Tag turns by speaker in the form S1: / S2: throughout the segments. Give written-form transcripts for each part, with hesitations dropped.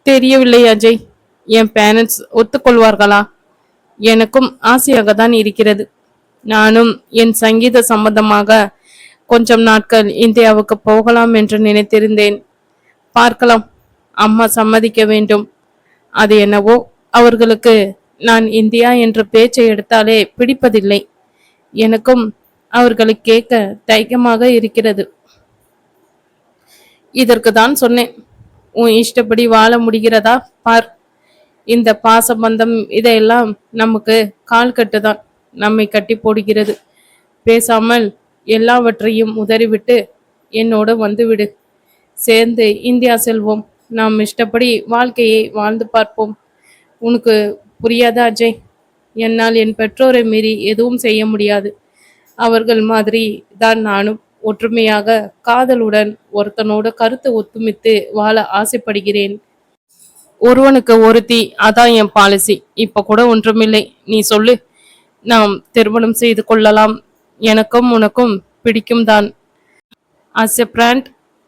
S1: தெரியவில்லை அஜய். என் பேரண்ட்ஸ் ஒத்துக்கொள்வார்களா? எனக்கும் ஆசையாக தான் இருக்கிறது. நானும் என் சங்கீத சம்பந்தமாக கொஞ்சம் நாட்கள் இந்தியாவுக்கு போகலாம் என்று நினைத்திருந்தேன். பார்க்கலாம். அம்மா சம்மதிக்க வேண்டும். அது என்னவோ அவர்களுக்கு நான் இந்தியா என்ற பேச்சை எடுத்தாலே பிடிப்பதில்லை. எனக்கும் அவர்களை கேட்க தயக்கமாக இருக்கிறது. இதற்கு தான் சொன்னேன், உன் இஷ்டப்படி வாழ முடிகிறதா பார். இந்த பாசபந்தம் இதையெல்லாம் நமக்கு கால் கட்டுதான் நம்மை கட்டி போடுகிறது. பேசாமல் எல்லாவற்றையும் உதறிவிட்டு என்னோடு வந்துவிடு. சேர்ந்து இந்தியா செல்வோம். நாம் இஷ்டப்படி வாழ்க்கையை வாழ்ந்து பார்ப்போம். உனக்கு புரியாதா அஜய்? என்னால் என் பெற்றோரை மீறி எதுவும் செய்ய முடியாது. அவர்கள் மாதிரி தான் நானும் ஒற்றுமையாக காதலுடன் ஒருத்தனோட கருத்து ஒத்துமித்து வாழ ஆசைப்படுகிறேன். ஒருவனுக்கு ஒருத்தி, அதான் என் பாலிசி. இப்ப கூட ஒன்றுமில்லை. நீ சொல்லு, நாம் திருமணம் செய்து கொள்ளலாம். எனக்கும் உனக்கும் பிடிக்கும் தான் அஸ் எ பிராண்ட்.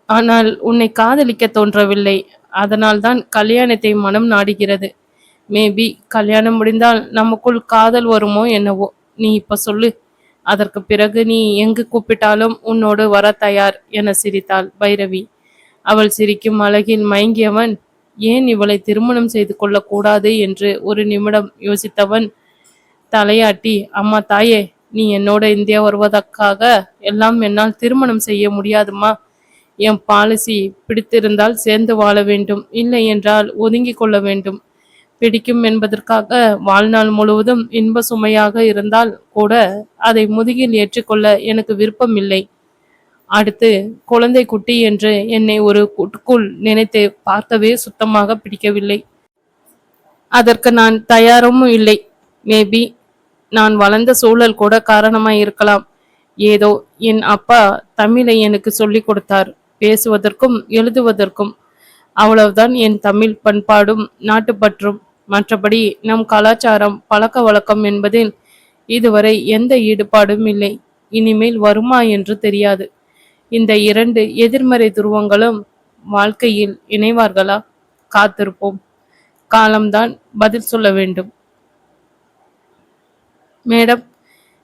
S1: ஆனால் உன்னை காதலிக்க தோன்றவில்லை. அதனால் தான் கல்யாணத்தை மனம் நாடுகிறது. மேபி கல்யாணம் முடிந்தால் நமக்குள் காதல் வருமோ என்னவோ. நீ இப்ப சொல்லு. அதற்கு பிறகு நீ எங்கு கூப்பிட்டாலும் உன்னோடு வர தயார் என சிரித்தாள் பைரவி. அவள் சிரிக்கும் அழகில் மயங்கியவன் ஏன் இவளை திருமணம் செய்து கொள்ளக்கூடாது என்று ஒரு நிமிடம் யோசித்தவன் தலையாட்டி, அம்மா தாயே, நீ என்னோட இந்தியா வருவதற்காக எல்லாம் என்னால் திருமணம் செய்ய முடியாதுமா. என் பாலிசி பிடித்திருந்தால் சேர்ந்து வாழ வேண்டும், இல்லை என்றால் ஒதுங்கி கொள்ள வேண்டும். பிடிக்கும் என்பதற்காக வாழ்நாள் முழுவதும் இன்ப சுமையாக இருந்தால் கூட அதை முதுகில் ஏற்றுக்கொள்ள எனக்கு விருப்பம் இல்லை. அடுத்து குழந்தை குட்டி என்று என்னை ஒரு கூட்டுக்குள் நினைத்து பார்க்கவே சுத்தமாக பிடிக்கவில்லை. அதற்கு நான் தயாரும் இல்லை. மேபி நான் வளர்ந்த சூழல் கூட காரணமாய் இருக்கலாம். ஏதோ என் அப்பா தமிழை எனக்கு சொல்லி கொடுத்தார், பேசுவதற்கும் எழுதுவதற்கும். அவ்வளவுதான் என் தமிழ் பண்பாடும் நாட்டுப்பற்றும். மற்றபடி நம் கலாச்சாரம் பழக்க வழக்கம் என்பதில் இதுவரை எந்த ஈடுபாடும் இல்லை. இனிமேல் வருமா என்று தெரியாது. இந்த இரண்டு எதிர்மறை துருவங்களும் வாழ்க்கையில் இணைவார்களா? காத்திருப்போம். காலம்தான் பதில் சொல்ல வேண்டும். மேடம்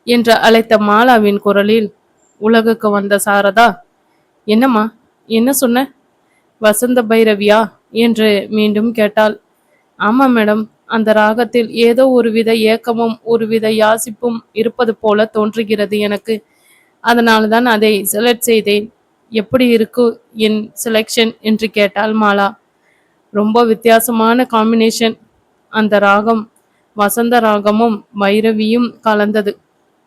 S1: என்று அழைத்த மாலாவின் குரலில் உலகுக்கு வந்த சாரதா, என்னம்மா, என்ன சொன்ன? வசந்த பைரவியா என்று மீண்டும் கேட்டாள். ஆமா மேடம், அந்த ராகத்தில் ஏதோ ஒருவித ஏக்கமும் ஒருவித யாசிப்பும் இருப்பது போல தோன்றுகிறது எனக்கு. அதனால்தான் அதை செலக்ட் செய்தேன். எப்படி இருக்கு என் செலெக்ஷன் என்று கேட்டாள் மாலா. ரொம்ப வித்தியாசமான காம்பினேஷன். அந்த ராகம் வசந்த ராகமும் பைரவியும் கலந்தது.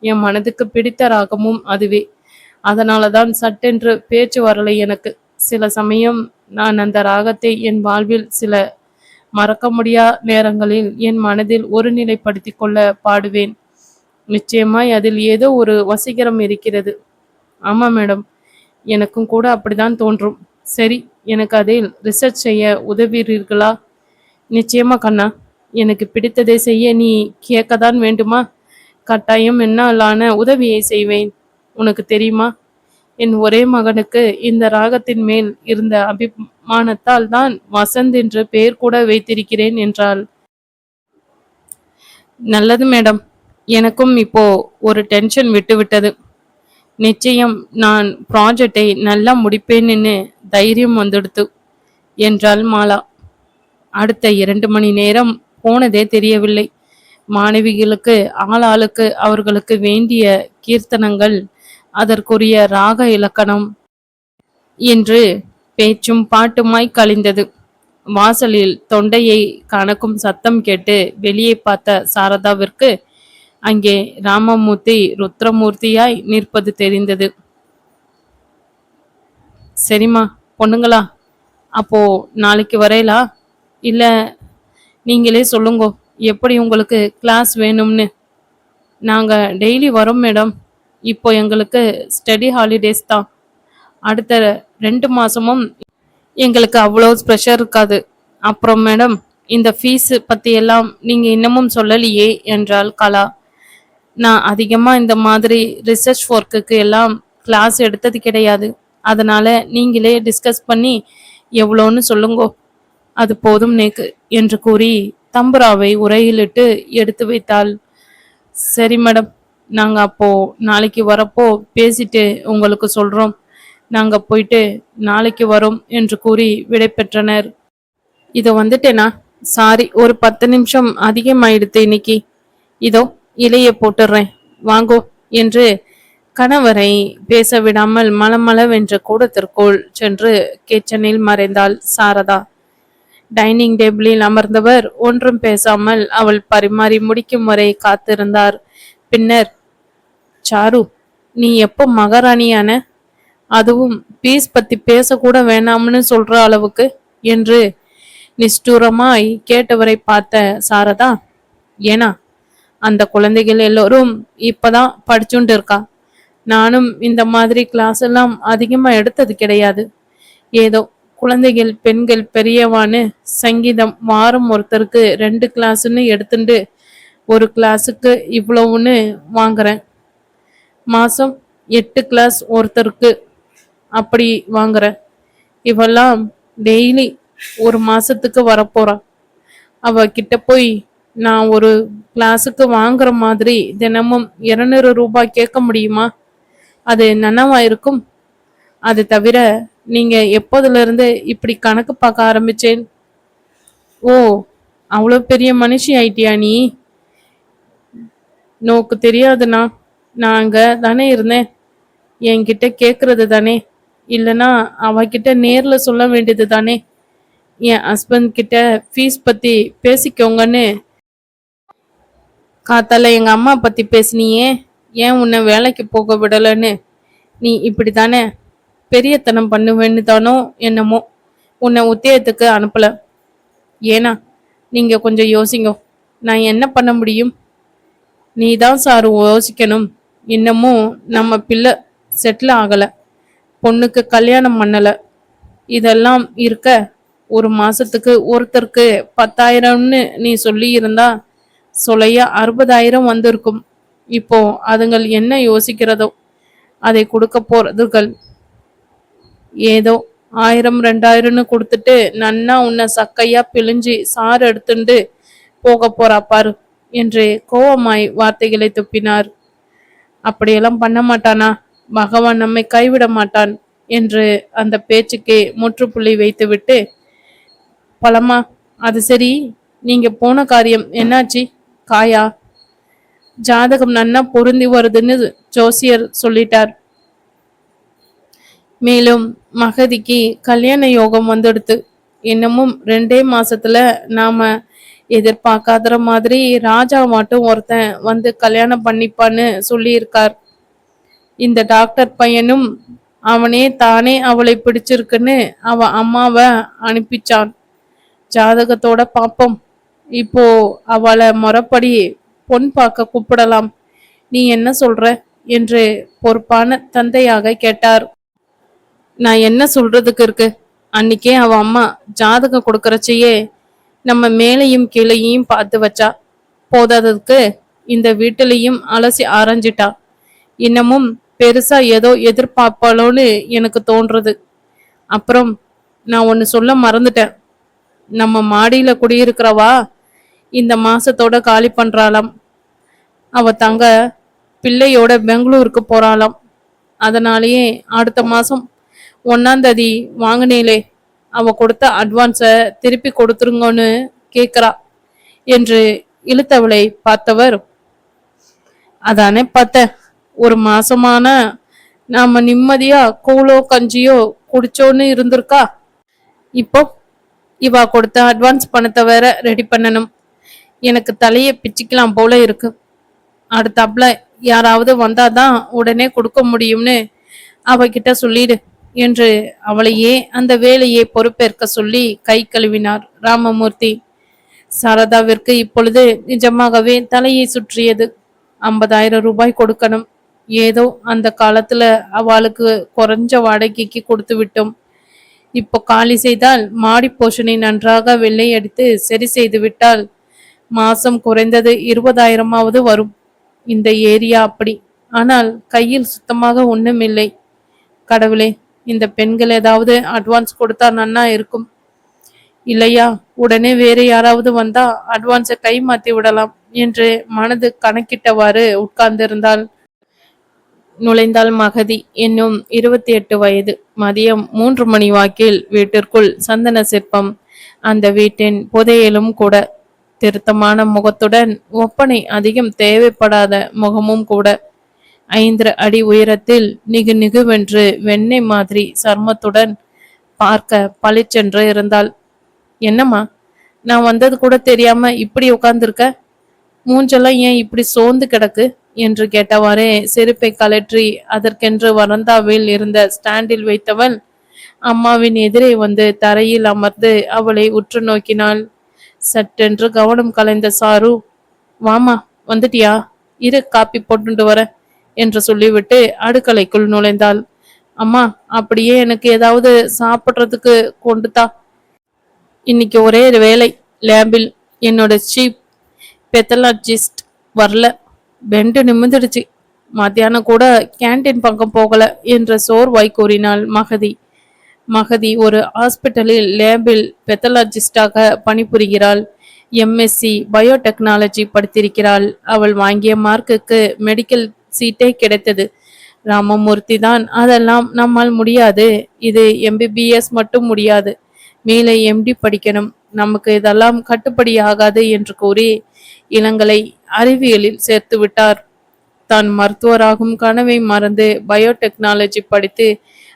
S1: என் மனதுக்கு பிடித்த ராகமும் அதுவே. அதனால தான் சட்டென்று பேச்சு வரலை எனக்கு. சில சமயம் நான் அந்த ராகத்தை என் வாழ்வில் சில மறக்க முடியா நேரங்களில் என் மனதில் ஒரு நிலைப்படுத்தி கொள்ள பாடுவேன். நிச்சயமாய் அதில் ஏதோ ஒரு வசீகரம் இருக்கிறது. ஆமா மேடம், எனக்கும் கூட அப்படிதான் தோன்றும். சரி, எனக்கு அதில் ரிசர்ச் செய்ய உதவுவீர்களா? நிச்சயமா கண்ணா. எனக்கு பிடித்ததை செய்ய நீ கேட்கத்தான் வேண்டுமா? கட்டாயம் என்னாலான உதவியை செய்வேன். உனக்கு தெரியுமா, என் ஒரே மகனுக்கு இந்த ராகத்தின் மேல் இருந்த அபிமானத்தால் தான் வசந்த் என்று பெயர் கூட வைத்திருக்கிறேன் என்றாள். நல்லது மேடம். எனக்கும் இப்போ ஒரு டென்ஷன் விட்டுவிட்டது. நிச்சயம் நான் ப்ராஜெக்டை நல்லா முடிப்பேன்னு தைரியம் வந்துடுத்து என்றாள் மாலா. அடுத்த 2 மணி நேரம் போனதே தெரியவில்லை. மாணவிகளுக்கு ஆளாளுக்கு அவர்களுக்கு வேண்டிய கீர்த்தனங்கள், அதற்குரிய ராக இலக்கணம் என்று பேச்சும் பாட்டுமாய் கழிந்தது. வாசலில் தொண்டையை கணக்கும் சத்தம் கேட்டு வெளியே பார்த்த சாரதாவிற்கு அங்கே ராமமூர்த்தி ருத்ரமூர்த்தியாய் நிற்பது தெரிந்தது. சரிம்மா பொண்ணுங்களா, அப்போ நாளைக்கு வரையலா? இல்ல நீங்களே சொல்லுங்கோ எப்படி உங்களுக்கு கிளாஸ் வேணும்னு. நாங்க டெய்லி வரோம் மேடம். இப்போ எங்களுக்கு ஸ்டடி ஹாலிடேஸ் தான். அடுத்த 2 மாசமும் எங்களுக்கு அவ்வளோ ப்ரெஷர் இருக்காது. அப்புறம் மேடம், இந்த ஃபீஸ் பத்தி எல்லாம் நீங்க இன்னமும் சொல்லலையே என்றாள் கலா. நான் அதிகமா இந்த மாதிரி ரிசர்ச் ஒர்க்குக்கு எல்லாம் கிளாஸ் எடுத்தது கிடையாது. அதனால நீங்களே டிஸ்கஸ் பண்ணி எவ்வளோன்னு சொல்லுங்கோ. அது போதும் நேக்கு என்று கூறி தம்புராவை உரையிலிட்டு எடுத்து வைத்தாள். சரி மேடம், நாங்க அப்போ நாளைக்கு வரப்போ பேசிட்டு உங்களுக்கு சொல்றோம். நாங்க போயிட்டு நாளைக்கு வரோம் என்று கூறி விடை பெற்றனர். இதோ வந்துட்டேனா? சாரி, ஒரு 10 நிமிஷம் அதிகமாயிடுத்து இன்னைக்கு. இதோ இலைய போட்டுடுறேன், வாங்கோ என்று கணவரை பேச விடாமல் மளமளவென்ற கூடத்திற்குள் சென்று கிச்சனில் மறைந்தாள் சாரதா. டைனிங் டேபிளில் அமர்ந்தவர் ஒன்றும் பேசாமல் அவள் பரிமாறி முடிக்கும் வரை காத்திருந்தார். பின்னர், சாரு, நீ எப்போ மகாராணியான? அதுவும் பீஸ் பத்தி பேசக்கூட வேணாம்னு சொல்ற அளவுக்கு என்று நிஷ்டூரமாய் கேட்டவரை பார்த்த சாரதா, ஏனா அந்த குழந்தைகள் எல்லோரும் இப்பதான் படிச்சுட்டு இருக்கா. நானும் இந்த மாதிரி கிளாஸ் எல்லாம் அதிகமா எடுத்தது கிடையாது. ஏதோ குழந்தைகள் பெண்கள் பெரியவான்னு சங்கீதம் வாரம் ஒருத்தருக்கு 2 கிளாஸ்ன்னு எடுத்துட்டு ஒரு கிளாஸுக்கு இவ்வளவுன்னு வாங்குறேன். மாசம் 8 கிளாஸ் ஒருத்தருக்கு அப்படி வாங்குறேன். இவெல்லாம் டெய்லி ஒரு மாசத்துக்கு வரப்போறான். அவ கிட்ட போய் நான் ஒரு கிளாஸுக்கு வாங்குற மாதிரி தினமும் 200 ரூபாய் கேட்க முடியுமா? அது நனவா இருக்கும்? அது தவிர நீங்க எப்போதுல இருந்து இப்படி கணக்கு பார்க்க ஆரம்பிச்சேன்? ஓ, அவ்வளோ பெரிய மனுஷி ஆயிட்டியா நீ? நோக்கு தெரியாதுண்ணா, நான் அங்க தானே இருந்தேன். என்கிட்ட கேக்குறது தானே, இல்லைன்னா அவகிட்ட நேர்ல சொல்ல வேண்டியது தானே. என் ஹஸ்பண்ட் கிட்ட ஃபீஸ் பத்தி பேசிக்கோங்கன்னு காத்தால எங்க அம்மா பத்தி பேசினியே, ஏன் உன்னை வேலைக்கு போக விடலன்னு. நீ இப்படி தானே பெரியத்தனம் பண்ணுவேன்னு தானோ என்னமோ உன்னை உத்தியோகத்துக்கு அனுப்பல. ஏனா நீங்க கொஞ்சம் யோசிங்க, நான் என்ன பண்ண முடியும்? நீ தான் சார் யோசிக்கணும். இன்னமும் நம்ம பிள்ளை செட்டில் ஆகல, பொண்ணுக்கு கல்யாணம் பண்ணல. இதெல்லாம் இருக்க ஒரு மாசத்துக்கு ஒருத்தருக்கு 10,000ன்னு நீ சொல்லி இருந்தா சொல்லையா 60,000 வந்திருக்கும். இப்போ அதுங்கள் என்ன யோசிக்கிறதோ அதை கொடுக்க போறதுகள். ஏதோ 1000 2000ன்னு கொடுத்துட்டு நன்னா உன்னை சக்கையா பிழிஞ்சி சாறு எடுத்துட்டு போக போறா பாரு என்று கோவமாய் வார்த்தைகளை துப்பினார். அப்படியெல்லாம் பண்ண மாட்டானா? பகவான் நம்மை கைவிட மாட்டான் என்று அந்த பேச்சுக்கே முற்றுப்புள்ளி வைத்துவிட்டு, பழமா, அது சரி, நீங்க போன காரியம் என்னாச்சு? காயா? ஜாதகம் நன்னா பொருந்தி வருதுன்னு ஜோசியர் சொல்லிட்டார். மேலும் மகதிக்கு கல்யாண யோகம் வந்துடுத்து. இன்னமும் 2 மாசத்துல நாம எதிர்பார்க்காத மாதிரி ராஜா மட்டும் ஒருத்தன் வந்து கல்யாணம் பண்ணிப்பான்னு சொல்லியிருக்கார். இந்த டாக்டர் பையனும் அவனே தானே அவளை பிடிச்சிருக்குன்னு அவ அம்மாவை அனுப்பிச்சான். ஜாதகத்தோட பாப்போம். இப்போ அவளை முறைப்படி பொன் பார்க்க கூப்பிடலாம். நீ என்ன சொல்ற என்று பொறுப்பான தந்தையாக கேட்டார். நான் என்ன சொல்றதுக்கு இருக்கு? அன்னைக்கே அவ அம்மா ஜாதகம் கொடுக்கறச்சையே நம்ம மேலையும் கீழையும் பார்த்து வச்சா. போதாததுக்கு இந்த வீட்டிலையும் அலசி ஆராய்ஞ்சிட்டா. இன்னமும் பெருசா ஏதோ எதிர்பார்ப்பாளோன்னு எனக்கு தோன்றது. அப்புறம் நான் ஒன்னு சொல்ல மறந்துட்டேன். நம்ம மாடியில குடியிருக்கிறவா இந்த மாசத்தோட காலி பண்றாளாம். அவ தங்க பிள்ளையோட பெங்களூருக்கு போறாளாம். அதனாலேயே அடுத்த மாசம் 1ஆம் தேதி வாங்கினேலே அவ கொடுத்த அட்வான்ஸை திருப்பி கொடுத்துருங்கன்னு கேக்குறா என்று இழுத்தவளை பார்த்தவர், அதானே பார்த்தேன். ஒரு மாசமான நாம நிம்மதியா கூழோ கஞ்சியோ குடிச்சோன்னு இருந்திருக்கா. இப்போ இவா கொடுத்த அட்வான்ஸ் பணத்தை வேற ரெடி பண்ணணும். எனக்கு தலையை பிச்சுக்கலாம் போல இருக்கு. அடுத்தாப்புல யாராவது வந்தாதான் உடனே கொடுக்க முடியும்னு அவகிட்ட சொல்லிடு என்று அவளையே அந்த வேலையை பொறுப்பேற்க சொல்லி கை கழுவினார் ராமமூர்த்தி. சாரதாவிற்கு இப்பொழுது நிஜமாகவே தலையை சுற்றியது. 50,000 ரூபாய் கொடுக்கணும். ஏதோ அந்த காலத்துல அவளுக்கு குறைஞ்ச வாடகைக்கு கொடுத்து விட்டோம். இப்போ காலி செய்தால் மாடி போஷனை நன்றாக வெள்ளை அடித்து சரி செய்து விட்டால் மாசம் குறைந்தது 20,000ஆவது வரும். இந்த ஏரியா அப்படி. ஆனால் கையில் சுத்தமாக ஒண்ணும் இல்லை. கடவுளே, இந்த பெண்கள் ஏதாவது அட்வான்ஸ் கொடுத்தா நன்னா இருக்கும். இல்லையா உடனே வேற யாராவது வந்தா அட்வான்ஸை கை மாத்தி விடலாம் என்று மனது கணக்கிட்டவாறு உட்கார்ந்திருந்தாள். நுழைந்தாள் மகதி. இன்னும் 28 வயது. மதியம் 3 மணி வாக்கில் வீட்டிற்குள் சந்தன சிற்பம். அந்த வீட்டின் புதையலும் கூட. திருத்தமான முகத்துடன் ஒப்பனை அதிகம் தேவைப்படாத முகமும் கூட. 5 அடி உயரத்தில் நிகு நிகுவென்று வெண்ணெய் மாதிரி சர்மத்துடன் பார்க்க பளிச்சென்று இருந்தாள். என்னம்மா, நான் வந்தது கூட தெரியாம இப்படி உட்கார்ந்துருக்க? மூஞ்செல்லாம் ஏன் இப்படி சோர்ந்து கிடக்கு என்று கேட்டவாறே செருப்பை கலற்றி அதற்கென்று வராந்தாவில் இருந்த ஸ்டாண்டில் வைத்தவள் அம்மாவின் எதிரே வந்து தரையில் அமர்ந்து அவளை உற்று நோக்கினாள். சட்டென்று கவனம் கலைந்த சாரு, வாமா, வந்துட்டியா? இரு, காப்பி போட்டுட்டு வர என்று சொல்லிவிட்டு அடுக்கலைக்குள் நுழைந்தாள். அம்மா, அப்படியே எனக்கு ஏதாவது சாப்பிட்றதுக்கு கொண்டுதா. இன்னைக்கு ஒரே வேலை. லேபில் என்னோட சீப் பெத்தலாஜிஸ்ட் வரல. பெண்டு நிமிந்துடுச்சு. மத்தியானம் கூட கேன்டீன் பக்கம் போகல என்ற சோர்வாய் கூறினாள் மகதி. மகதி ஒரு ஹாஸ்பிட்டலில் லேபில் பெத்தலாஜிஸ்டாக பணிபுரிகிறாள். MSc biotechnology படித்திருக்கிறாள். அவள் வாங்கிய மார்க்குக்கு மெடிக்கல் சீட்டே கிடைத்தது. ராமமூர்த்தி தான் அதெல்லாம் நம்மால் முடியாது, இது எம்பிபிஎஸ் மட்டும் முடியாது, மேலே எம்டி படிக்கணும், நமக்கு இதெல்லாம் கட்டுப்படி ஆகாது என்று கூறி இளங்கலை அறிவியலில் சேர்த்து விட்டார். தான் மருத்துவராகும் கனவை மறந்து பயோடெக்னாலஜி படித்து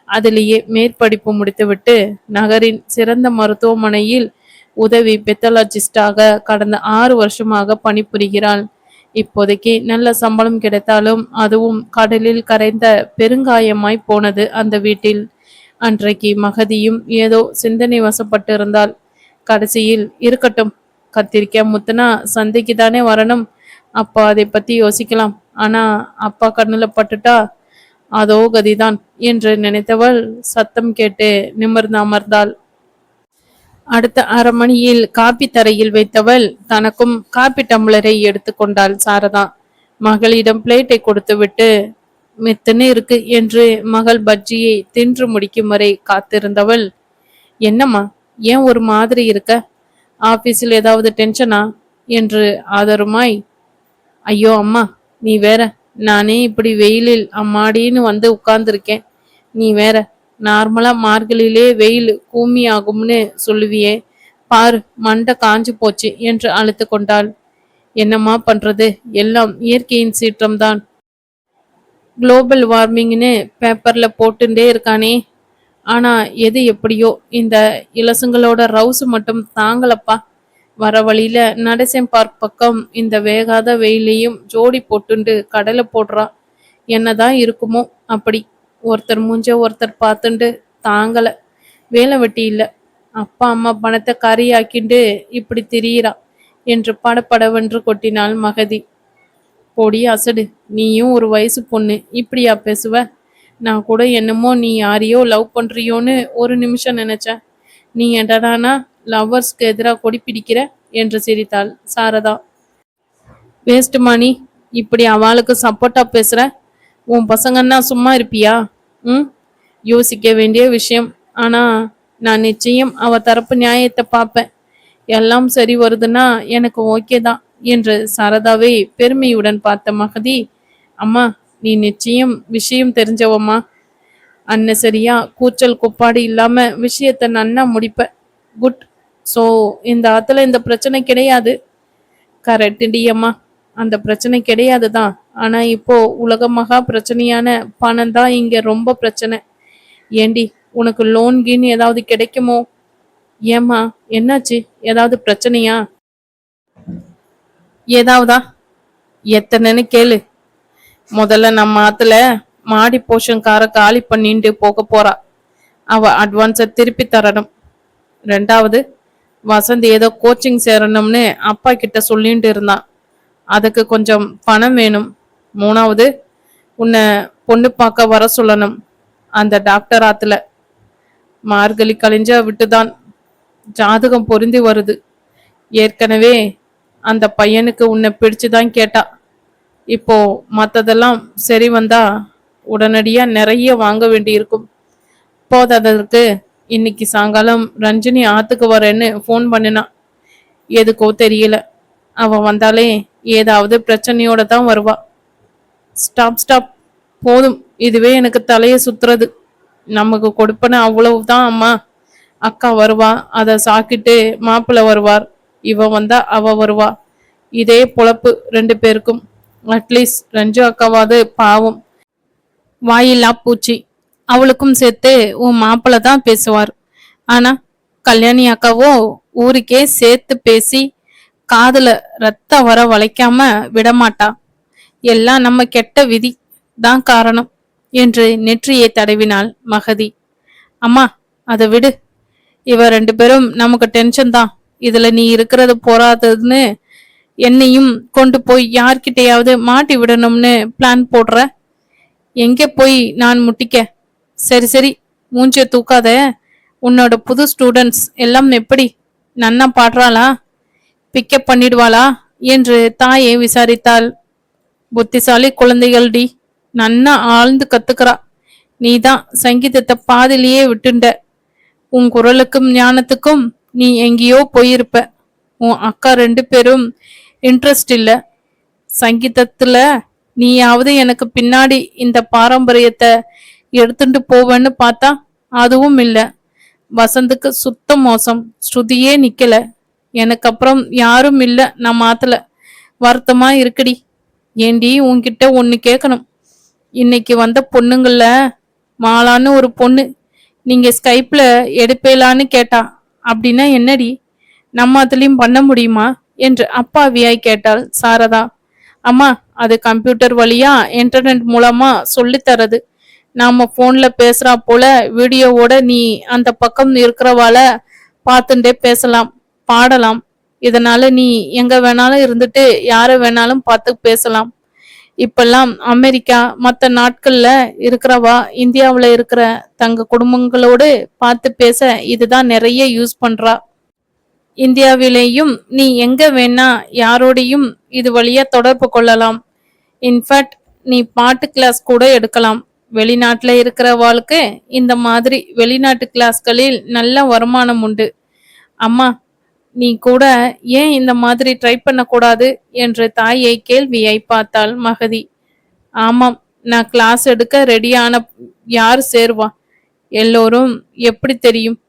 S1: அதிலேயே மேற்படிப்பு முடித்துவிட்டு நகரின் சிறந்த மருத்துவமனையில் உதவி பெத்தாலஜிஸ்டாக கடந்த 6 வருஷமாக பணிபுரிகிறாள். இப்போதைக்கு நல்ல சம்பளம் கிடைத்தாலும் அதுவும் கடலில் கரைந்த பெருங்காயமாய் போனது அந்த வீட்டில். அன்றைக்கு மகதியும் ஏதோ சிந்தனை வசப்பட்டு இருந்தாள். கடைசியில் இருக்கட்டும், கத்திரிக்காய் முத்துனா சந்தைக்கு தானே வரணும், அப்பா அதை பத்தி யோசிக்கலாம், ஆனா அப்பா கண்ணுல பட்டுட்டா அதோ கதிதான் என்று நினைத்தவள் சத்தம் கேட்டு நிமிர்ந்து அமர்ந்தாள். அடுத்த 1/2 மணியில் காப்பி தரையில் வைத்தவள் தனக்கும் காப்பி டம்ளரை எடுத்துக்கொண்டாள் சாரதா. மகளிடம் பிளேட்டை கொடுத்துவிட்டு மெத்துன்னு இருக்கு என்று மகள் பஜ்ஜியை தின்று முடிக்கும் வரை காத்திருந்தவள், என்னம்மா, ஏன் ஒரு மாதிரி இருக்க? ஆபீஸில் ஏதாவது டென்ஷனா என்று ஆதருமாய், ஐயோ அம்மா, நீ வேற, நானே இப்படி வெயிலில் அம்மாடின்னு வந்து உட்கார்ந்துருக்கேன், நீ வேற நார்மலா மார்கழியிலே வெயில் கூமி ஆகும்னு சொல்லுவியே, பாரு மண்டை காஞ்சு போச்சு என்று அழுத்து கொண்டாள். என்னம்மா பண்றது, எல்லாம் இயற்கையின் சீற்றம்தான். குளோபல் வார்மிங்னு பேப்பர்ல போட்டுட்டே இருக்கானே, ஆனா எது எப்படியோ இந்த இலசுங்களோட ரவுசு மட்டும் தாங்கலப்பா. வர வழியில நடேசன் பார்க் பக்கம் இந்த வேகாத வெயிலையும் ஜோடி போட்டுண்டு கடலை போடுறா. என்னதான் இருக்குமோ அப்படி. ஒருத்தர் மூஞ்ச ஒருத்தர் பார்த்துண்டு தாங்கல. வேலை வெட்டி இல்லை, அப்பா அம்மா பணத்தை கறியாக்கிண்டு இப்படி திரியிறா என்று படப்படவென்று கொட்டினாள் மகதி. பொடி அசடு, நீயும் ஒரு வயசு பொண்ணு, இப்படியா பேசுவ? நான் கூட என்னமோ நீ யாரையோ லவ் பண்றியோன்னு ஒரு நிமிஷம் நினைச்சேன். நீ என்னடானா லவ்வர்ஸ்க்கு எதிராக கொடி பிடிக்கிற என்று சிரித்தாள் சாரதா. வேஸ்ட் மணி, இப்படி அவளுக்கு சப்போர்ட்டா பேசுற? உன் பசங்கன்னா சும்மா இருப்பியா? யோசிக்க வேண்டிய விஷயம். ஆனா நான் நிச்சயம் அவ தரப்பு நியாயத்தை பார்ப்பேன். எல்லாம் சரி வருதுன்னா எனக்கு ஓகே தான் என்று சாரதாவை பெருமையுடன் பார்த்த மகதி, அம்மா, நீ நிச்சயம் விஷயம் தெரிஞ்சவம்மா. அன்னசரியா கூச்சல் குப்பாடு இல்லாம விஷயத்த நன்னா முடிப்ப. குட். ஸோ இந்த ஆத்துல இந்த பிரச்சனை கிடையாது. கரெக்ட் அம்மா, அந்த பிரச்சனை கிடையாது தான். ஆனா இப்போ உலக மகா பிரச்சனையான பணம் தான் இங்க ரொம்ப பிரச்சனை. ஏண்டி, உனக்கு லோன் கீன் ஏதாவது கிடைக்குமோ? ஏம்மா, என்னாச்சு? ஏதாவது பிரச்சனையா? ஏதாவதா? எத்தனைன்னு கேளு. முதல்ல நம்ம ஆத்துல மாடி போஷன்கார காலி பண்ணிட்டு போக போறா. அவ அட்வான்ஸை திருப்பி தரணும். 2வது, வசந்த் ஏதோ கோச்சிங் சேரணும்னு அப்பா கிட்ட சொல்லிட்டு இருந்தான், அதுக்கு கொஞ்சம் பணம் வேணும். 3வது, உன்னை பொண்ணு பார்க்க வர சொல்லணும் அந்த டாக்டர் ஆத்துல. மார்கழி கழிஞ்ச விட்டுதான் ஜாதகம் பொருந்தி வருது. ஏற்கனவே அந்த பையனுக்கு உன்னை பிடிச்சுதான் கேட்டா. இப்போ மற்றதெல்லாம் சரி வந்தா உடனடியா நிறைய வாங்க வேண்டி இருக்கும். போதாதற்கு இன்னைக்கு சாயங்காலம் ரஞ்சினி ஆத்துக்கு வரேன்னு ஃபோன் பண்ணினா. எதுக்கோ தெரியல. அவ வந்தாலே ஏதாவது பிரச்சனையோட தான் வருவா. ஸ்டாப் ஸ்டாப், போதும். இதுவே எனக்கு தலைய சுத்துறது. நமக்கு கொடுப்பன அவ்வளவுதான் அம்மா. அக்கா வருவா, அதை சாக்கிட்டு மாப்பிள்ள வருவார். இவ வந்தா அவ வருவா. இதே பொழப்பு 2 பேருக்கும். அட்லீஸ்ட் ரஞ்சு அக்காவாது பாவம், வாயில்லா பூச்சி. அவளுக்கும் சேர்த்து உன் மாப்பிள்ள தான் பேசுவார். ஆனா கல்யாணி அக்காவோ ஊருக்கே சேர்த்து பேசி காதுல ரத்த வர வளைக்காம விடமாட்டா. எல்லாம் நம்ம கெட்ட விதி தான் காரணம் என்று நெற்றியை தடவினாள் மகதி. அம்மா, அதை விடு. இவ 2 பேரும் நமக்கு டென்ஷன் தான். இதுல நீ இருக்கிறது போறாதுன்னு என்னையும் கொண்டு போய் யார்கிட்டயாவது மாட்டி விடணும்னு பிளான் போடுற. எங்கே போய் நான் முட்டிக்க? சரி சரி, மூஞ்சிய தூக்காத. உன்னோட புது ஸ்டூடெண்ட்ஸ் எல்லாம் எப்படி? நன்னா பாடுறாளா? பிக்கப் பண்ணிடுவாளா என்று தாயை விசாரித்தாள். புத்திசாலி குழந்தைகள்டி, நன்னா ஆழ்ந்து கத்துக்கிறா. நீதான் சங்கீதத்தை பாதிலேயே விட்டுண்ட. உன் குரலுக்கும் ஞானத்துக்கும் நீ எங்கேயோ போயிருப்ப. உன் அக்கா 2 பேரும் இன்ட்ரெஸ்ட் இல்ல சங்கீதத்துல. நீயாவது எனக்கு பின்னாடி இந்த பாரம்பரியத்தை எடுத்துட்டு போவேன்னு பார்த்தா அதுவும் இல்ல. வசந்துக்கு சுத்த மோசம். ஸ்ருதியே நிக்கல. எனக்கு அப்புறம் யாரும் இல்ல நம்ம ஆத்துல. வருத்தமா இருக்குடி. ஏண்டி, உன்கிட்ட ஒண்ணு கேட்கணும். இன்னைக்கு வந்த பொண்ணுங்கள மாலான்னு ஒரு பொண்ணு நீங்க ஸ்கைப்ல எடுப்பேலான்னு கேட்டா. அப்படின்னா என்னடி? நம்ம அதுலயும் பண்ண முடியுமா என்று அப்பாவியாய் கேட்டாள் சாரதா. அம்மா, அது கம்ப்யூட்டர் வழியா இன்டர்நெட் மூலமா சொல்லித்தரது. நாம போன்ல பேசுறா போல வீடியோவோட நீ அந்த பக்கம் இருக்கிறவால பார்த்துட்டே பேசலாம், பாடலாம். இதனால நீ எங்க வேணாலும் இருந்துட்டு யார வேணாலும் பார்த்து பேசலாம். இப்பெல்லாம் அமெரிக்கா மற்ற நாட்கள்ல இருக்கிறவா இந்தியாவுல இருக்கிற தங்க குடும்பங்களோடு பார்த்து பேச இதுதான் நிறைய யூஸ் பண்றா. இந்தியாவிலேயும் நீ எங்க வேணா யாரோடையும் இது வழியா தொடர்பு கொள்ளலாம். இன்ஃபேக்ட் நீ பாட்டு கிளாஸ் கூட எடுக்கலாம். வெளிநாட்டுல இருக்கிறவாளுக்கு இந்த மாதிரி வெளிநாட்டு கிளாஸ்களில் நல்ல வருமானம் உண்டு. அம்மா, நீ கூட ஏன் இந்த மாதிரி ட்ரை பண்ணக்கூடாது என்று தாயை கேள்வியை பார்த்தாள் மகதி. ஆமாம், நான் கிளாஸ் எடுக்க ரெடியான. யார் சேருவா? எல்லோரும் எப்படி தெரியும்?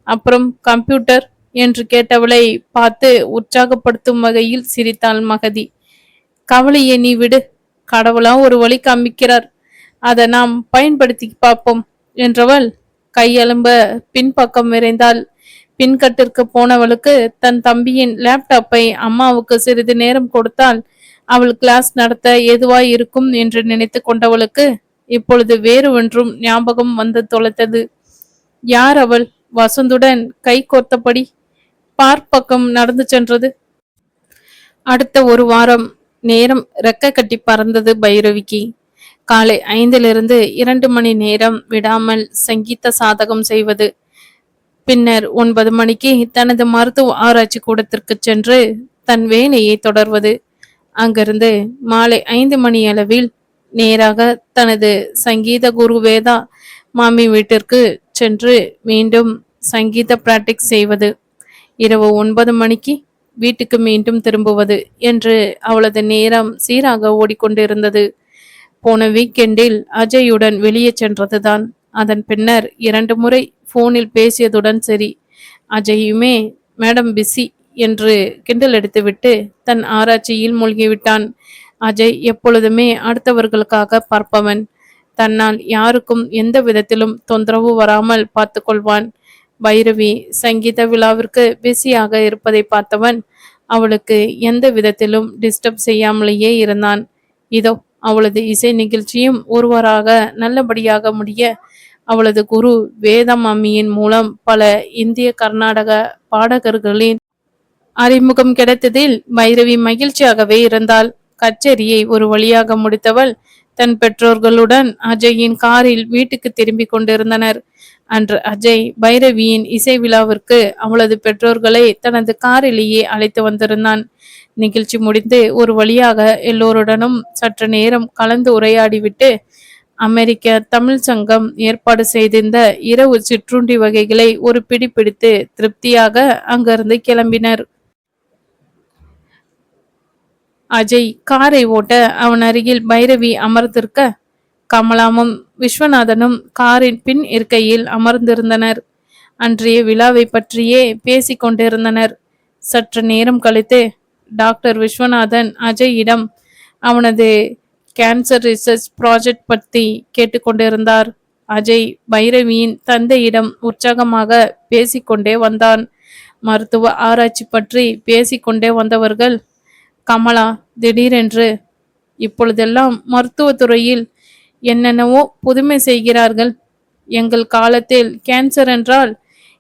S1: அப்புறம் கம்ப்யூட்டர் என்று கேட்டவளை பார்த்து உற்சாகப்படுத்தும் வகையில் சிரித்தாள் மகதி. கவலையை நீ விடு. கடவுளா ஒரு வழி காமிக்கிறார். அதை நாம் பயன்படுத்தி பார்ப்போம் என்றவள் கையெலும்ப பின்பக்கம் விரைந்தாள். பின்கட்டிற்கு போனவளுக்கு தன் தம்பியின் லேப்டாப்பை அம்மாவுக்கு சிறிது நேரம் கொடுத்தால் அவள் கிளாஸ் நடத்த ஏதுவாய் இருக்கும் என்று நினைத்து கொண்டவளுக்கு இப்பொழுது வேறு ஒன்றும் ஞாபகம் வந்து தொலைத்தது. யார் அவள்? வசந்துடன் கை கோர்த்தபடி பார்ப்பக்கம் நடந்து சென்றது. அடுத்த 1 வாரம் நேரம் ரெக்க கட்டி பறந்தது பைரவிக்கு. காலை 5லிருந்து 2 மணி நேரம் விடாமல் சங்கீத சாதகம் செய்வது. பின்னர் 9 மணிக்கு தனது மருத்துவ ஆராய்ச்சி கூடத்திற்கு சென்று தன் வேலையை தொடர்வது. அங்கிருந்து மாலை 5 மணி அளவில் நேராக தனது சங்கீத குரு வேதா மாமி வீட்டிற்கு சென்று மீண்டும் சங்கீத பிராக்டிஸ் செய்வது. இரவு 9 மணிக்கு வீட்டுக்கு மீண்டும் திரும்புவது என்று அவளது நேரம் சீராக ஓடிக்கொண்டிருந்தது. போன வீக்கெண்டில் அஜயுடன் வெளியே சென்றதுதான். அதன் பின்னர் 2 முறை போனில் பேசியதுடன் சரி. அஜயுமே மேடம் பிஸி என்று கிண்டல் எடுத்துவிட்டு தன் ஆராய்ச்சியில் மூழ்கிவிட்டான். அஜய் எப்பொழுதுமே அடுத்தவர்களுக்காக பார்ப்பவன். தன்னால் யாருக்கும் எந்த விதத்திலும் தொந்தரவு வராமல் பார்த்து கொள்வான். பைரவி சங்கீத விழாவிற்கு பிஸியாக இருப்பதை பார்த்தவன் அவளுக்கு எந்த விதத்திலும் டிஸ்டர்ப் செய்யாமலேயே இருந்தான். இதோ அவளது இசை நிகழ்ச்சியும் ஒருவராக நல்லபடியாக முடிய அவளது குரு வேதமாமியின் மூலம் பல இந்திய கர்நாடக பாடகர்களின் அறிமுகம் கிடைத்ததில் பைரவி மகிழ்ச்சியாகவே இருந்தாள். கச்சேரியை ஒரு வழியாக முடித்தவள் தன் பெற்றோர்களுடன் அஜயின் காரில் வீட்டுக்கு திரும்பி கொண்டிருந்தனர். அன்று அஜய் பைரவியின் இசை விழாவிற்கு அவளது பெற்றோர்களை தனது காரிலேயே அழைத்து வந்திருந்தான். நிகழ்ச்சி முடிந்து ஒரு வழியாக எல்லோருடனும் சற்று நேரம் கலந்து உரையாடிவிட்டு அமெரிக்க தமிழ் சங்கம் ஏற்பாடு செய்திருந்த இரவு சிற்றுண்டி வகைகளை ஒரு பிடி பிடித்து திருப்தியாக அங்கிருந்து கிளம்பினர். அஜய் காரை ஓட்ட அவன் அருகில் பைரவி அமர்ந்திருக்க, கமலாவும் விஸ்வநாதனும் காரின் பின் இருக்கையில் அமர்ந்திருந்தனர். அன்றைய விழாவை பற்றியே பேசிக் கொண்டிருந்தனர். சற்று நேரம் கழித்து டாக்டர் விஸ்வநாதன் அஜயிடம் அவனது கேன்சர் ரிசர்ச் ப்ராஜெக்ட் பற்றி கேட்டுக்கொண்டிருந்தார். அஜய் பைரவியின் தந்தையிடம் உற்சாகமாக பேசிக்கொண்டே வந்தான். மருத்துவ ஆராய்ச்சி பற்றி பேசிக்கொண்டே வந்தவர்கள், கமலா திடீரென்று இப்பொழுதெல்லாம் மருத்துவத்துறையில் என்னென்னவோ புதுமை செய்கிறார்கள். எங்கள் காலத்தில் கேன்சர் என்றால்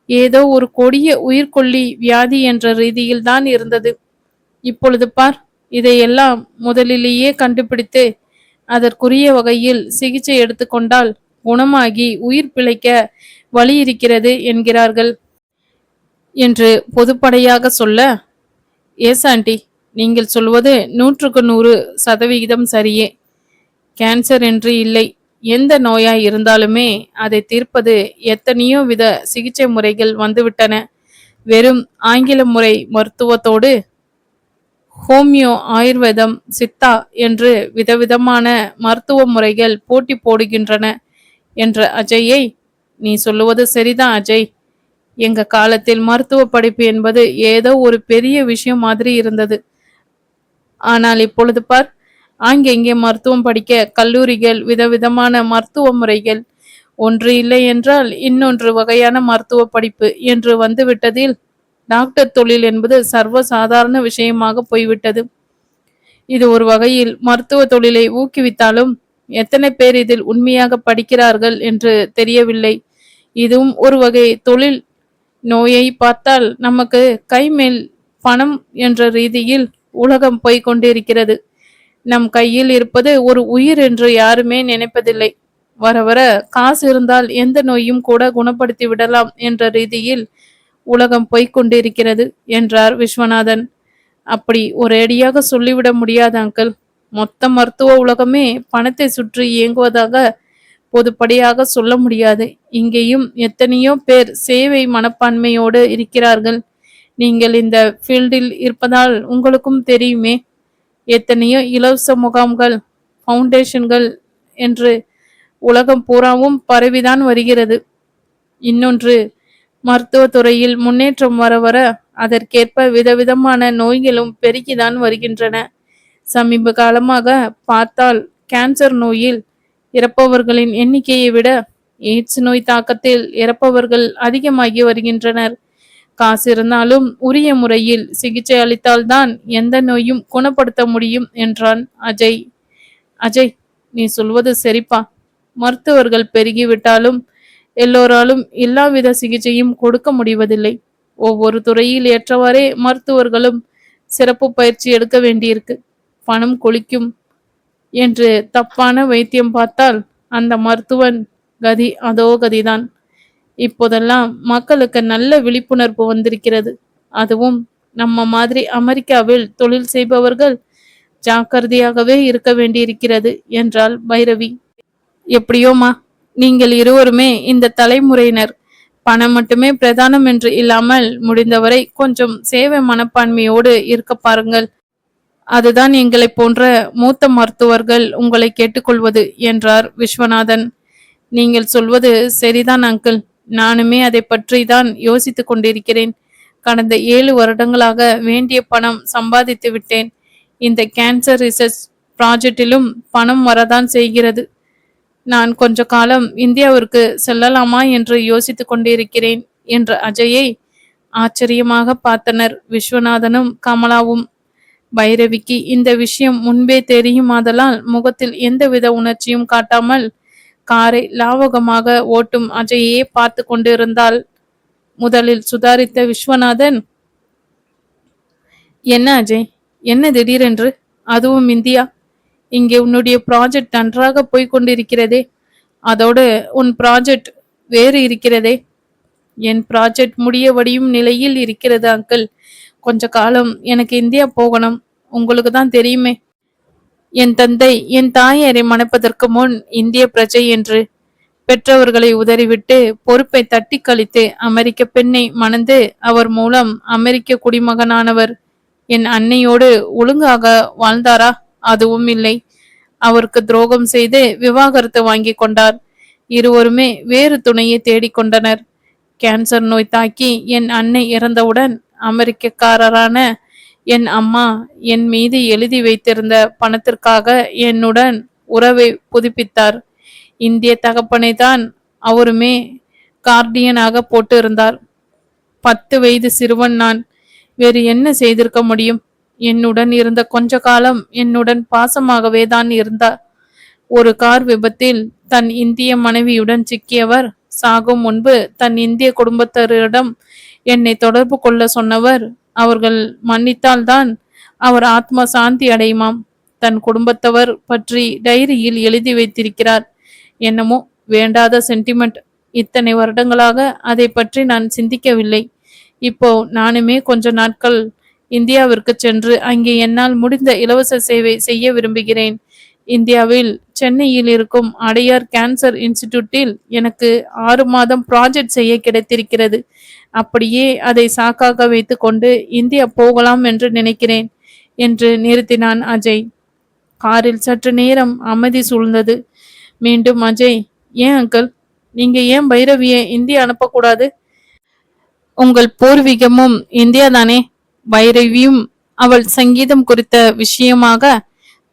S1: ஏதோ ஒரு கொடிய உயிர்கொல்லி வியாதி என்ற ரீதியில் தான் இருந்தது. இப்பொழுது பார், இதையெல்லாம் முதலிலேயே கண்டுபிடித்து அதற்குரிய வகையில் சிகிச்சை எடுத்துக்கொண்டால் குணமாகி உயிர் பிழைக்க வழி இருக்கிறது என்கிறார்கள் என்று பொதுப்படையாக சொல்ல, எஸ் ஆண்டி, நீங்கள் சொல்வது 100% சரியே. கேன்சர் என்று இல்லை, எந்த நோயாய் இருந்தாலுமே அதை தீர்ப்பது எத்தனையோ வித சிகிச்சை முறைகள் வந்துவிட்டன. வெறும் ஆங்கில முறை மருத்துவத்தோடு ஹோமியோ, ஆயுர்வேதம், சித்தா என்று விதவிதமான மருத்துவ முறைகள் போட்டி போடுகின்றன என்ற அஜயை, நீ சொல்லுவது சரிதான் அஜய். எங்க காலத்தில் மருத்துவ படிப்பு என்பது ஏதோ ஒரு பெரிய விஷயம் மாதிரி இருந்தது. ஆனால் இப்பொழுது பார், ஆங்கெங்கே மருத்துவம் படிக்க கல்லூரிகள், விதவிதமான மருத்துவ முறைகள், ஒன்று இல்லை என்றால் இன்னொன்று வகையான மருத்துவ படிப்பு என்று வந்துவிட்டதில் டாக்டர் தொழில் என்பது சர்வசாதாரண விஷயமாக போய்விட்டது. இது ஒரு வகையில் மருத்துவ தொழிலை ஊக்குவித்தாலும் எத்தனை பேர் இதில் உண்மையாக படிக்கிறார்கள் என்று தெரியவில்லை. இதுவும் ஒரு வகை தொழில். நோயை பார்த்தால் நமக்கு கைமேல் பணம் என்ற ரீதியில் உலகம் போய்கொண்டிருக்கிறது. நம் கையில் இருப்பது ஒரு உயிர் என்று யாருமே நினைப்பதில்லை. வர வர காசு இருந்தால் எந்த நோயும் கூட குணப்படுத்தி விடலாம் என்ற ரீதியில் உலகம் போய்கொண்டிருக்கிறது என்றார் விஸ்வநாதன். அப்படி ஒரேடியாக சொல்லிவிட முடியாது அங்கிள். மொத்த மருத்துவ உலகமே பணத்தை சுற்றி இயங்குவதாக பொதுப்படியாக சொல்ல முடியாது. இங்கேயும் எத்தனையோ பேர் சேவை மனப்பான்மையோடு இருக்கிறார்கள். நீங்கள் இந்த ஃபீல்டில் இருப்பதால் உங்களுக்கும் தெரியுமே. எத்தனையோ இலவச முகாம்கள், ஃபவுண்டேஷன்கள் என்று உலகம் பூராவும் பரவிதான் வருகிறது. இன்னொன்று, மருத்துவத்துறையில் முன்னேற்றம் வர வர அதற்கேற்ப விதவிதமான நோய்களும் பெருகிதான் வருகின்றன. சமீப காலமாக பார்த்தால் கேன்சர் நோயில் இறப்பவர்களின் எண்ணிக்கையை விட எய்ட்ஸ் நோய் தாக்கத்தில் இறப்பவர்கள் அதிகமாகி வருகின்றனர். காசு இருந்தாலும் உரிய முறையில் சிகிச்சை அளித்தால்தான் எந்த நோயும் குணப்படுத்த முடியும் என்றான் அஜய். அஜய், நீ சொல்வது சரிப்பா. மருத்துவர்கள் பெருகிவிட்டாலும் எல்லோராலும் எல்லாவித சிகிச்சையும் கொடுக்க முடிவதில்லை. ஒவ்வொரு துறையில் ஏற்றவாறே மருத்துவர்களும் சிறப்பு பயிற்சி எடுக்க வேண்டியிருக்கு. பணம் கொளிக்கும் என்று தப்பான வைத்தியம் பார்த்தால் அந்த மருத்துவன் கதி அதோ கதிதான். இப்போதெல்லாம் மக்களுக்கு நல்ல விழிப்புணர்வு வந்திருக்கிறது. அதுவும் நம்ம மாதிரி அமெரிக்காவில் தொழில் செய்பவர்கள் ஜாக்கிரதையாகவே இருக்க வேண்டியிருக்கிறது என்றாள் பைரவி. எப்படியோமா, நீங்கள் இருவருமே இந்த தலைமுறையினர். பணம் மட்டுமே பிரதானம் என்று இல்லாமல் முடிந்தவரை கொஞ்சம் சேவை மனப்பான்மையோடு இருக்க பாருங்கள். அதுதான் எங்களை போன்ற மூத்த மருத்துவர்கள் உங்களை கேட்டுக்கொள்வது என்றார் விஸ்வநாதன். நீங்கள் சொல்வது சரிதான் அங்கிள். நானுமே அதை பற்றி தான் யோசித்து கொண்டிருக்கிறேன். கடந்த 7 வருடங்களாக வேண்டிய பணம் சம்பாதித்து விட்டேன். இந்த கேன்சர் ரிசர்ச் ப்ராஜெக்டிலும் பணம் வரதான் செய்கிறது. நான் கொஞ்ச காலம் இந்தியாவிற்கு செல்லலாமா என்று யோசித்து கொண்டிருக்கிறேன் என்ற அஜயை ஆச்சரியமாக பார்த்தனர் விஸ்வநாதனும் கமலாவும். பைரவிக்கு இந்த விஷயம் முன்பே தெரியுமாதலால் முகத்தில் எந்தவித உணர்ச்சியும் காட்டாமல் காரை லாவகமாக ஓட்டும் அஜயை பார்த்து கொண்டிருந்தாள். முதலில் சுதாரித்த விஸ்வநாதன், என்ன அஜய், என்ன திடீரென்று, அதுவும் இந்தியா? இங்கே உன்னுடைய ப்ராஜெக்ட் நன்றாக போய்கொண்டிருக்கிறதே. அதோடு உன் ப்ராஜெக்ட் வேறு இருக்கிறதே. என் ப்ராஜெக்ட் முடிய வடியும் நிலையில் இருக்கிறது அங்கிள். கொஞ்ச காலம் எனக்கு இந்தியா போகணும். உங்களுக்கு தான் தெரியுமே. என் தந்தை என் தாயாரை மணப்பதற்கு முன் இந்திய பிரஜை என்று பெற்றவர்களை உதறிவிட்டு பொறுப்பை தட்டி கழித்து அமெரிக்க பெண்ணை மணந்து அவர் மூலம் அமெரிக்க குடிமகனானவர். என் அன்னையோடு ஒழுங்காக வாழ்ந்தாரா? அதுவும் இல்லை. அவருக்கு துரோகம் செய்து விவாகரத்து வாங்கி கொண்டார். இருவருமே வேறு துணையை தேடிக்கொண்டனர். கேன்சர் நோய் தாக்கி என் அன்னை இறந்தவுடன் அமெரிக்கக்காரரான என் அம்மா என் மீது எழுதி வைத்திருந்த பணத்திற்காக என்னுடன் உறவை புதுப்பித்தார். இந்திய தகப்பனை தான் அவருமே கார்டியனாக போட்டு இருந்தார். 10 வயது சிறுவன் நான். வேறு என்ன செய்திருக்க முடியும்? என்னுடன் இருந்த கொஞ்ச காலம் என்னுடன் பாசமாகவே தான் இருந்தார். ஒரு கார் விபத்தில் தன் இந்திய மனைவியுடன் சிக்கியவர், சாகும் முன்பு தன் இந்திய குடும்பத்தரிடம் என்னை தொடர்பு கொள்ள சொன்னவர். அவர்கள் மன்னித்தால்தான் அவர் ஆத்மா சாந்தி அடையுமாம். தன் குடும்பத்தவர் பற்றி டைரியில் எழுதி வைத்திருக்கிறார். என்னமோ வேண்டாத சென்டிமெண்ட். இத்தனை வருடங்களாக அதை பற்றி நான் சிந்திக்கவில்லை. இப்போ நானுமே கொஞ்ச நாட்கள் இந்தியாவிற்கு சென்று அங்கே என்னால் முடிந்த இலவச சேவை செய்ய விரும்புகிறேன். இந்தியாவில் சென்னையில் இருக்கும் அடையார் கேன்சர் இன்ஸ்டிடியூட்டில் எனக்கு 6 மாதம் ப்ராஜெக்ட் செய்ய கிடைத்திருக்கிறது. அப்படியே அதை சாக்காக வைத்து கொண்டு இந்தியா போகலாம் என்று நினைக்கிறேன் என்று நிறுத்தினான் அஜய். காரில் சற்று நேரம் அமைதி சூழ்ந்தது. மீண்டும் அஜய், ஏன் அங்கிள், நீங்க ஏன் பைரவியை இந்தியா அனுப்பக்கூடாது? உங்கள் பூர்வீகமும் இந்தியா தானே? பைரவியும் அவள் சங்கீதம் குறித்த விஷயமாக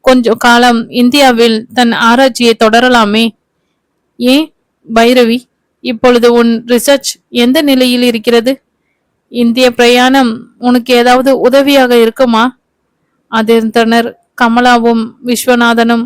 S1: கொஞ்ச காலம் இந்தியாவில் தன் ஆராய்ச்சியை தொடரலாமே. ஏன் பைரவி, இப்பொழுது உன் ரிசர்ச் எந்த நிலையில் இருக்கிறது? இந்திய பிரயாணம் உனக்கு ஏதாவது உதவியாக இருக்குமா? அதிர்ந்தனர் கமலாவும் விஸ்வநாதனும்.